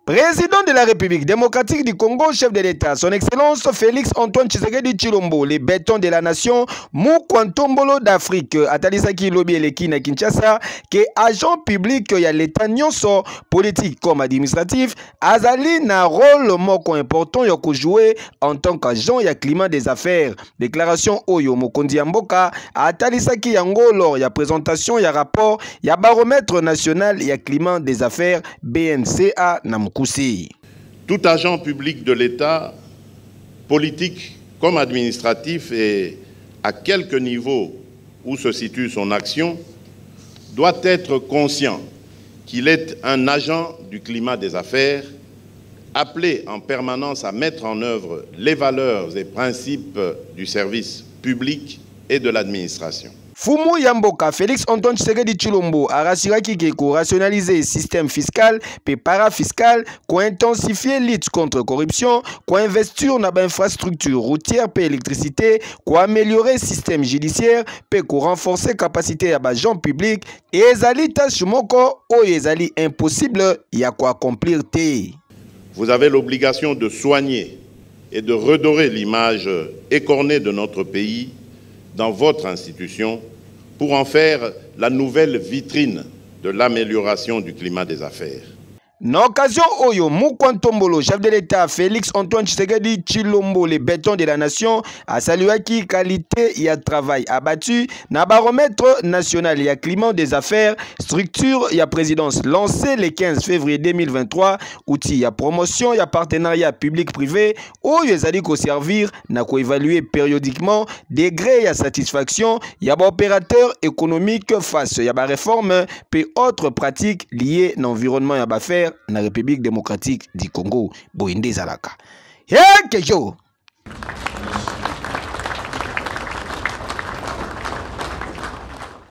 Président de la République démocratique du Congo, chef de l'État, son Excellence Félix Antoine Tshisekedi Tshilombo, les bétons de la nation, Mukwantombolo d'Afrique, Atalisaki Lobi Eleki na Kinshasa, que agent public ya l'État nyonso, politique comme administratif, azali na rôle moko important ya jouer en tant qu'agent ya climat des affaires. Déclaration Oyo Mokondi Mboka, Atalisaki yango lors ya présentation ya rapport ya baromètre national ya climat des affaires BNCA na Tout agent public de l'État, politique comme administratif et à quelque niveau où se situe son action, doit être conscient qu'il est un agent du climat des affaires, appelé en permanence à mettre en œuvre les valeurs et principes du service public et de l'administration. Fumu Yamboka, Félix Antoine Tshisekedi Tshilombo a rassuré qu'il faut rationaliser le système fiscal et parafiscal, qu'on intensifier la lutte contre la corruption, qu'on investir dans l'infrastructure routière et électricité, qu'on améliorer le système judiciaire, et qu'on renforcer la capacité à l'agent public. Et les tâches moko ou les impossible, il y a quoi accomplir. Vous avez l'obligation de soigner et de redorer l'image écornée de notre pays dans votre institution pour en faire la nouvelle vitrine de l'amélioration du climat des affaires. N'occasion Oyo Mukwantombolo, chef de l'État Félix Antoine Tshisekedi Tshilombo, les bétons de la nation, a salué qui qualité et travail abattu, na baromètre national et climat des affaires, structure et présidence lancée le 15 février 2023, outil et promotion et partenariat public-privé, où ils allaient servir, n'a qu'à évaluer périodiquement degré et satisfaction, y a opérateur économique face à la réforme, puis autres pratiques liées à l'environnement et à l'affaire. Na République démocratique du Congo, Boindé Zalaka. Kejo!